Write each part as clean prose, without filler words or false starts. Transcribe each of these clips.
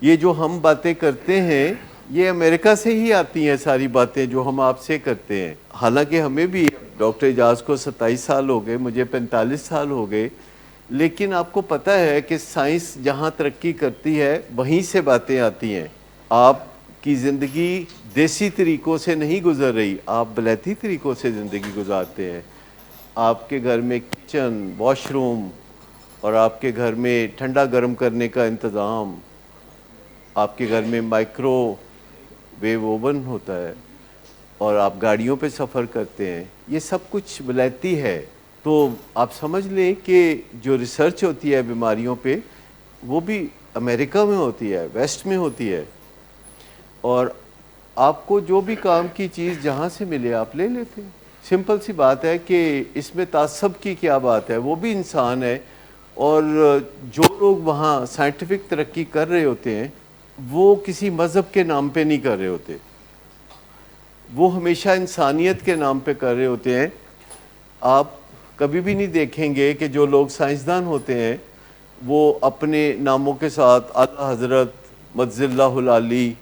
یہ جو ہم باتیں کرتے ہیں یہ امریکہ سے ہی آتی ہیں ساری باتیں جو ہم آپ سے کرتے ہیں. حالانکہ ہمیں بھی ڈاکٹر اعجاز کو 27 سال ہو گئے, مجھے 45 سال ہو گئے, لیکن آپ کو پتہ ہے کہ سائنس جہاں ترقی کرتی ہے وہیں سے باتیں آتی ہیں. آپ کی زندگی دیسی طریقوں سے نہیں گزر رہی, آپ بلیتی طریقوں سے زندگی گزارتے ہیں. آپ کے گھر میں کچن, واش روم, اور آپ کے گھر میں ٹھنڈا گرم کرنے کا انتظام, آپ کے گھر میں مائکرو ویو اوون ہوتا ہے, اور آپ گاڑیوں پہ سفر کرتے ہیں. یہ سب کچھ ولایتی ہے. تو آپ سمجھ لیں کہ جو ریسرچ ہوتی ہے بیماریوں پہ وہ بھی امریکہ میں ہوتی ہے, ویسٹ میں ہوتی ہے. اور آپ کو جو بھی کام کی چیز جہاں سے ملے آپ لے لیتے ہیں. سمپل سی بات ہے کہ اس میں تعصب کی کیا بات ہے, وہ بھی انسان ہے. اور جو لوگ وہاں سائنٹیفک ترقی کر رہے ہوتے ہیں وہ کسی مذہب کے نام پہ نہیں کر رہے ہوتے, وہ ہمیشہ انسانیت کے نام پہ کر رہے ہوتے ہیں. آپ کبھی بھی نہیں دیکھیں گے کہ جو لوگ سائنسدان ہوتے ہیں وہ اپنے ناموں کے ساتھ اعلیٰ حضرت, مجز اللہ العلی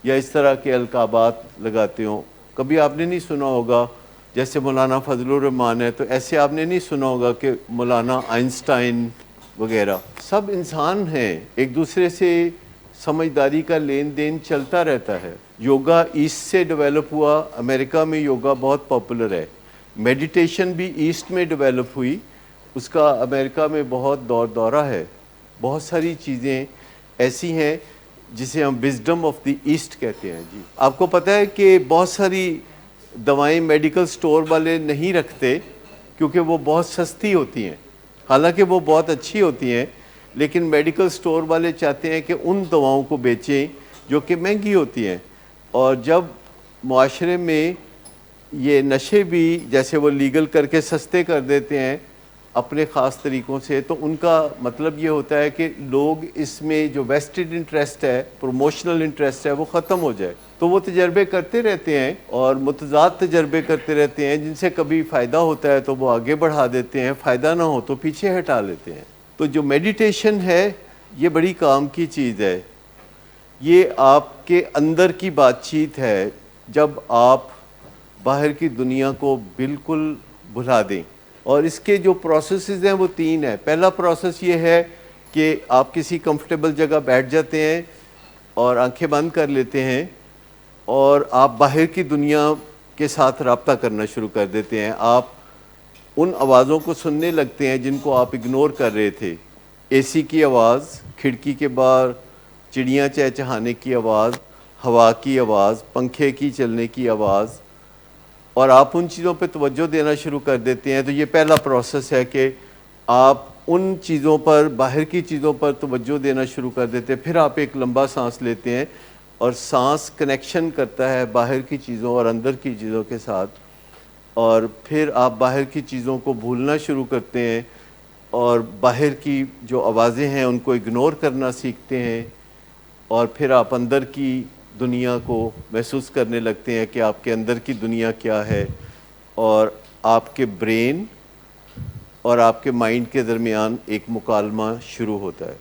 یا اس طرح کے القابات لگاتے ہوں. کبھی آپ نے نہیں سنا ہوگا جیسے مولانا فضل الرحمان ہے تو ایسے آپ نے نہیں سنا ہوگا کہ مولانا آئنسٹائن وغیرہ. سب انسان ہیں, ایک دوسرے سے سمجھداری کا لین دین چلتا رہتا ہے. یوگا ایسٹ سے ڈیولپ ہوا, امریکہ میں یوگا بہت پاپولر ہے. میڈیٹیشن بھی ایسٹ میں ڈیولپ ہوئی, اس کا امریکہ میں بہت دورہ ہے. بہت ساری چیزیں ایسی ہیں جسے ہم وزڈم آف دی ایسٹ کہتے ہیں. جی آپ کو پتہ ہے کہ بہت ساری دوائیں میڈیکل سٹور والے نہیں رکھتے کیونکہ وہ بہت سستی ہوتی ہیں, حالانکہ وہ بہت اچھی ہوتی ہیں, لیکن میڈیکل سٹور والے چاہتے ہیں کہ ان دواؤں کو بیچیں جو کہ مہنگی ہوتی ہیں. اور جب معاشرے میں یہ نشے بھی جیسے وہ لیگل کر کے سستے کر دیتے ہیں اپنے خاص طریقوں سے, تو ان کا مطلب یہ ہوتا ہے کہ لوگ اس میں جو ویسٹڈ انٹرسٹ ہے, پروموشنل انٹرسٹ ہے, وہ ختم ہو جائے. تو وہ تجربے کرتے رہتے ہیں اور متضاد تجربے کرتے رہتے ہیں, جن سے کبھی فائدہ ہوتا ہے تو وہ آگے بڑھا دیتے ہیں, فائدہ نہ ہو تو پیچھے ہٹا لیتے ہیں. تو جو میڈیٹیشن ہے یہ بڑی کام کی چیز ہے. یہ آپ کے اندر کی بات چیت ہے جب آپ باہر کی دنیا کو بالکل بھلا دیں. اور اس کے جو پروسیسز ہیں وہ 3 ہیں. پہلا پروسیس یہ ہے کہ آپ کسی کمفرٹیبل جگہ بیٹھ جاتے ہیں اور آنکھیں بند کر لیتے ہیں اور آپ باہر کی دنیا کے ساتھ رابطہ کرنا شروع کر دیتے ہیں. آپ ان آوازوں کو سننے لگتے ہیں جن کو آپ اگنور کر رہے تھے. اے سی کی آواز, کھڑکی کے باہر چڑیاں چہچہانے کی آواز, ہوا کی آواز, پنکھے کی چلنے کی آواز, اور آپ ان چیزوں پہ توجہ دینا شروع کر دیتے ہیں. تو یہ پہلا پروسیس ہے کہ آپ ان چیزوں پر, باہر کی چیزوں پر توجہ دینا شروع کر دیتے ہیں. پھر آپ ایک لمبا سانس لیتے ہیں اور سانس کنیکشن کرتا ہے باہر کی چیزوں اور اندر کی چیزوں کے ساتھ, اور پھر آپ باہر کی چیزوں کو بھولنا شروع کرتے ہیں اور باہر کی جو آوازیں ہیں ان کو اگنور کرنا سیکھتے ہیں. اور پھر آپ اندر کی دنیا کو محسوس کرنے لگتے ہیں کہ آپ کے اندر کی دنیا کیا ہے, اور آپ کے برین اور آپ کے مائنڈ کے درمیان ایک مکالمہ شروع ہوتا ہے.